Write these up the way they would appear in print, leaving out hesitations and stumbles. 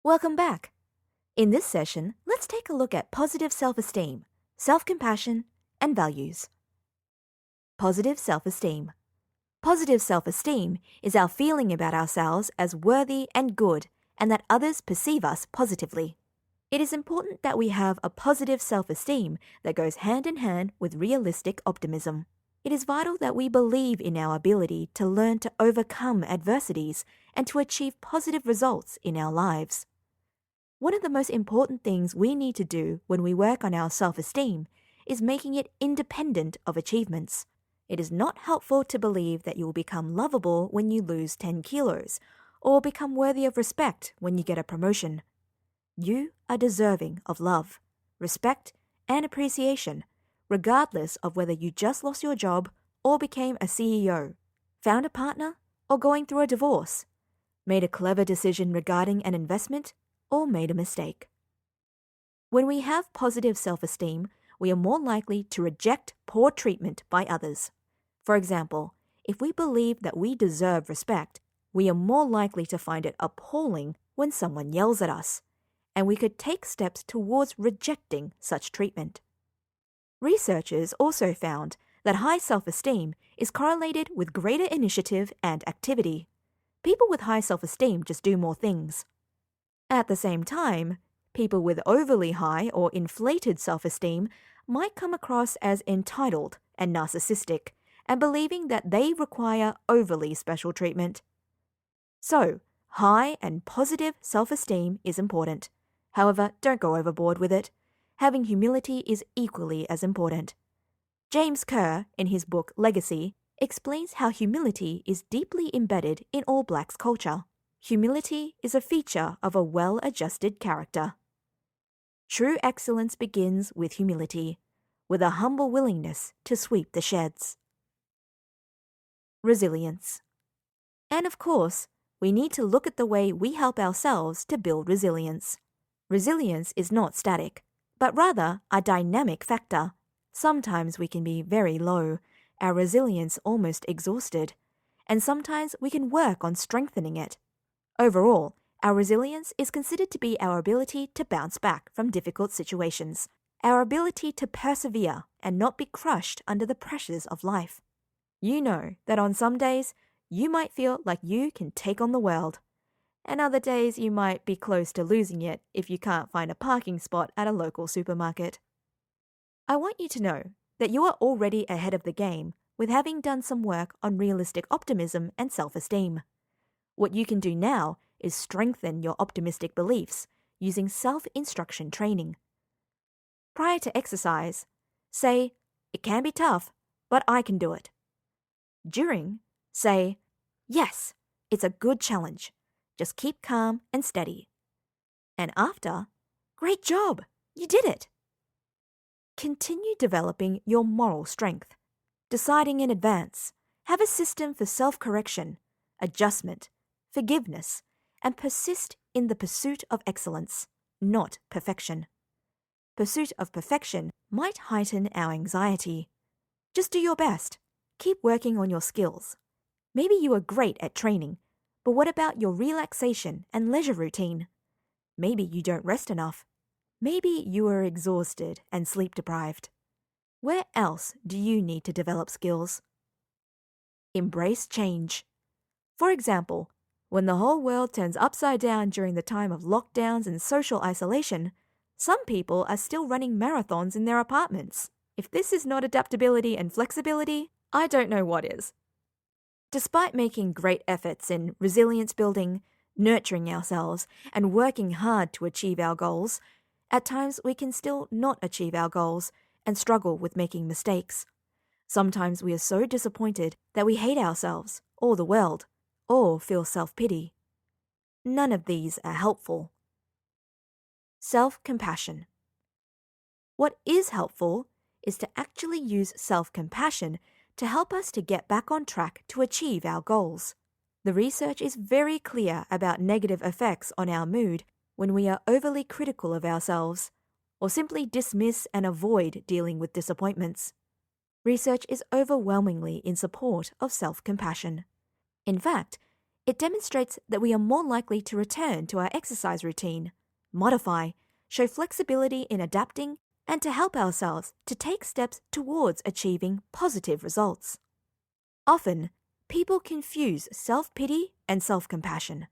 Welcome back. In this session, let's take a look at positive self-esteem, self-compassion, and values. Positive self-esteem. Positive self-esteem is our feeling about ourselves as worthy and good, and that others perceive us positively. It is important that we have a positive self-esteem that goes hand in hand with realistic optimism. It is vital that we believe in our ability to learn to overcome adversities and to achieve positive results in our lives. One of the most important things we need to do when we work on our self-esteem is making it independent of achievements. It is not helpful to believe that you will become lovable when you lose 10 kilos, or become worthy of respect when you get a promotion. You are deserving of love, respect, and appreciation, regardless of whether you just lost your job or became a CEO, found a partner, or going through a divorce, made a clever decision regarding an investment, or made a mistake. When we have positive self-esteem, we are more likely to reject poor treatment by others. For example, if we believe that we deserve respect, we are more likely to find it appalling when someone yells at us, and we could take steps towards rejecting such treatment. Researchers also found that high self-esteem is correlated with greater initiative and activity. People with high self-esteem just do more things. At the same time, people with overly high or inflated self-esteem might come across as entitled and narcissistic, and believing that they require overly special treatment. So, high and positive self-esteem is important. However, don't go overboard with it. Having humility is equally as important. James Kerr, in his book Legacy, explains how humility is deeply embedded in All Blacks culture. Humility is a feature of a well-adjusted character. True excellence begins with humility, with a humble willingness to sweep the sheds. Resilience. And of course, we need to look at the way we help ourselves to build resilience. Resilience is not static, but rather a dynamic factor. Sometimes we can be very low, our resilience almost exhausted, and sometimes we can work on strengthening it. Overall, our resilience is considered to be our ability to bounce back from difficult situations, our ability to persevere and not be crushed under the pressures of life. You know that on some days, you might feel like you can take on the world, and other days you might be close to losing it if you can't find a parking spot at a local supermarket. I want you to know that you are already ahead of the game with having done some work on realistic optimism and self-esteem. What you can do now is strengthen your optimistic beliefs using self-instruction training. Prior to exercise, say, "It can be tough, but I can do it." During, say, "Yes, it's a good challenge. Just keep calm and steady." And after, "Great job, you did it." Continue developing your moral strength, deciding in advance, have a system for self-correction, adjustment, forgiveness, and persist in the pursuit of excellence, not perfection. Pursuit of perfection might heighten our anxiety. Just do your best. Keep working on your skills. Maybe you are great at training, but what about your relaxation and leisure routine? Maybe you don't rest enough. Maybe you are exhausted and sleep deprived. Where else do you need to develop skills? Embrace change. For example, when the whole world turns upside down during the time of lockdowns and social isolation, some people are still running marathons in their apartments. If this is not adaptability and flexibility, I don't know what is. Despite making great efforts in resilience building, nurturing ourselves, and working hard to achieve our goals, at times we can still not achieve our goals and struggle with making mistakes. Sometimes we are so disappointed that we hate ourselves or the world, or feel self-pity. None of these are helpful. Self-compassion. What is helpful is to actually use self-compassion to help us to get back on track to achieve our goals. The research is very clear about negative effects on our mood when we are overly critical of ourselves, or simply dismiss and avoid dealing with disappointments. Research is overwhelmingly in support of self-compassion. In fact, It demonstrates that we are more likely to return to our exercise routine, modify, show flexibility in adapting, and to help ourselves to take steps towards achieving positive results. Often, people confuse self-pity and self-compassion.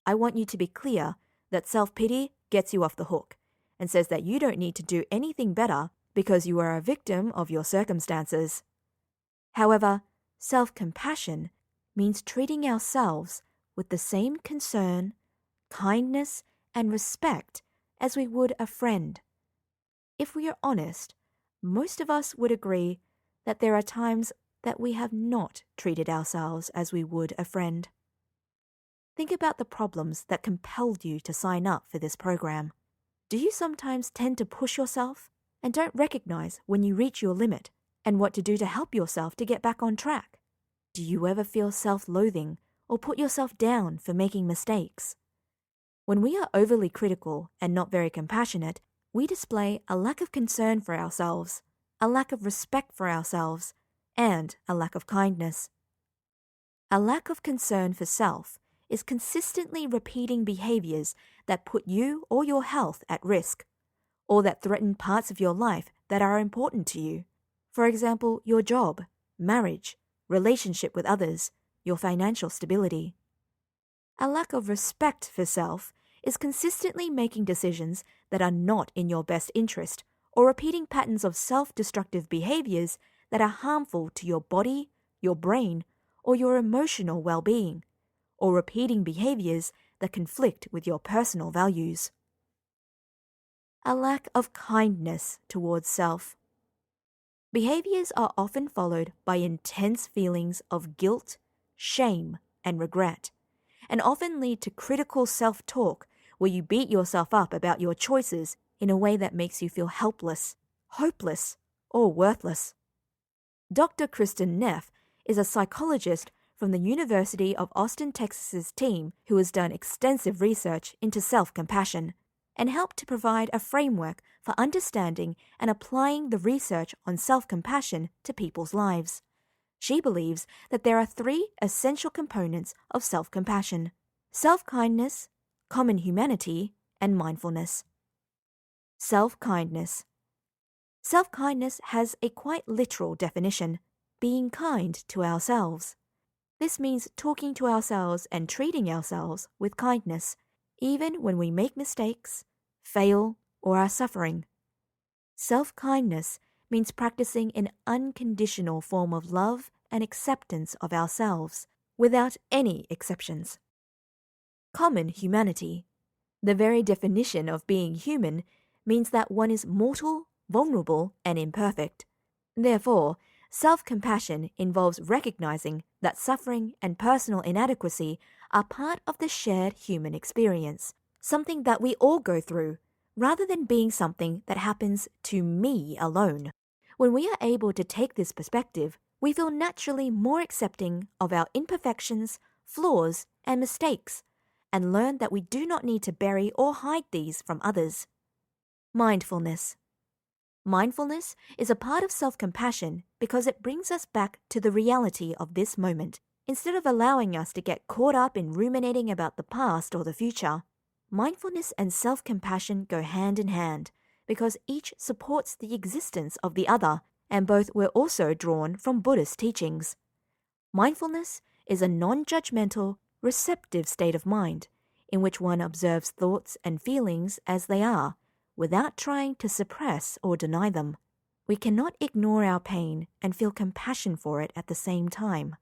I want you to be clear that self-pity gets you off the hook and says that you don't need to do anything better because you are a victim of your circumstances. However, self-compassion means treating ourselves with the same concern, kindness, and respect as we would a friend. If we are honest, most of us would agree that there are times that we have not treated ourselves as we would a friend. Think about the problems that compelled you to sign up for this program. Do you sometimes tend to push yourself and don't recognize when you reach your limit and what to do to help yourself to get back on track? Do you ever feel self-loathing or put yourself down for making mistakes? When we are overly critical and not very compassionate, we display a lack of concern for ourselves, a lack of respect for ourselves, and a lack of kindness. A lack of concern for self is consistently repeating behaviors that put you or your health at risk, or that threaten parts of your life that are important to you. For example, your job, marriage, relationship with others, your financial stability. A lack of respect for self is consistently making decisions that are not in your best interest or repeating patterns of self-destructive behaviors that are harmful to your body, your brain, or your emotional well-being, or repeating behaviors that conflict with your personal values. A lack of kindness towards self. Behaviors are often followed by intense feelings of guilt, shame, and regret, and often lead to critical self-talk where you beat yourself up about your choices in a way that makes you feel helpless, hopeless, or worthless. Dr. Kristen Neff is a psychologist from the University of Austin, Texas's team who has done extensive research into self-compassion and helped to provide a framework for understanding and applying the research on self-compassion to people's lives. She believes that there are 3 essential components of self-compassion: self-kindness, common humanity, and mindfulness. Self-kindness. Self-kindness has a quite literal definition: being kind to ourselves. This means talking to ourselves and treating ourselves with kindness, even when we make mistakes, fail, or are suffering. Self-kindness means practicing an unconditional form of love and acceptance of ourselves, without any exceptions. Common humanity. The very definition of being human means that one is mortal, vulnerable, and imperfect. Therefore, self-compassion involves recognizing that suffering and personal inadequacy are part of the shared human experience, something that we all go through, rather than being something that happens to me alone. When we are able to take this perspective, we feel naturally more accepting of our imperfections, flaws, and mistakes, and learn that we do not need to bury or hide these from others. Mindfulness. Mindfulness is a part of self-compassion because it brings us back to the reality of this moment, instead of allowing us to get caught up in ruminating about the past or the future. Mindfulness and self-compassion go hand in hand because each supports the existence of the other, and both were also drawn from Buddhist teachings. Mindfulness is a non-judgmental, receptive state of mind in which one observes thoughts and feelings as they are, without trying to suppress or deny them. We cannot ignore our pain and feel compassion for it at the same time.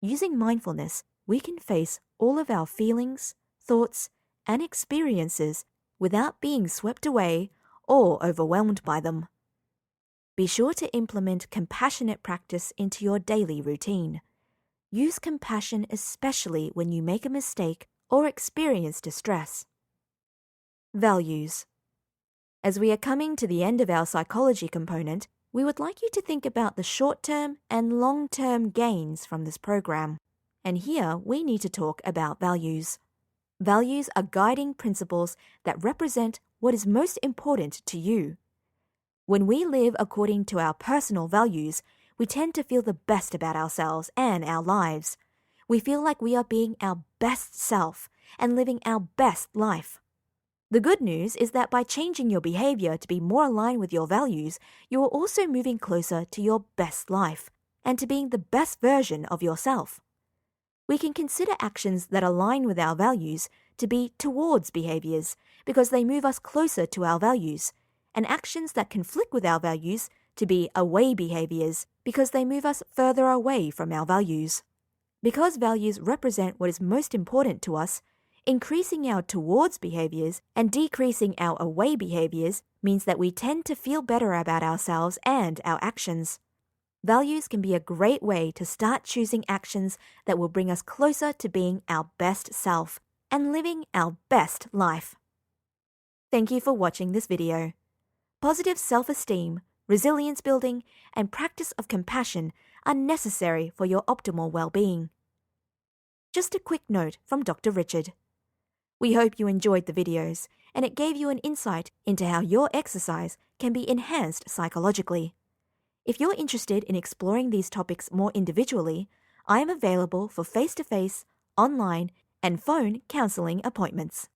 Using mindfulness, we can face all of our feelings, thoughts, and experiences without being swept away or overwhelmed by them. Be sure to implement compassionate practice into your daily routine. Use compassion especially when you make a mistake or experience distress. Values. As we are coming to the end of our psychology component, we would like you to think about the short-term and long-term gains from this program. And here we need to talk about values. Values are guiding principles that represent what is most important to you. When we live according to our personal values, we tend to feel the best about ourselves and our lives. We feel like we are being our best self and living our best life. The good news is that by changing your behavior to be more aligned with your values, you are also moving closer to your best life and to being the best version of yourself. We can consider actions that align with our values to be towards behaviors because they move us closer to our values, and actions that conflict with our values to be away behaviors because they move us further away from our values. Because values represent what is most important to us, increasing our towards behaviors and decreasing our away behaviors means that we tend to feel better about ourselves and our actions. Values can be a great way to start choosing actions that will bring us closer to being our best self and living our best life. Thank you for watching this video. Positive self-esteem, resilience building, and practice of compassion are necessary for your optimal well-being. Just a quick note from Dr. Richard. We hope you enjoyed the videos and it gave you an insight into how your exercise can be enhanced psychologically. If you're interested in exploring these topics more individually, I am available for face-to-face, online, and phone counseling appointments.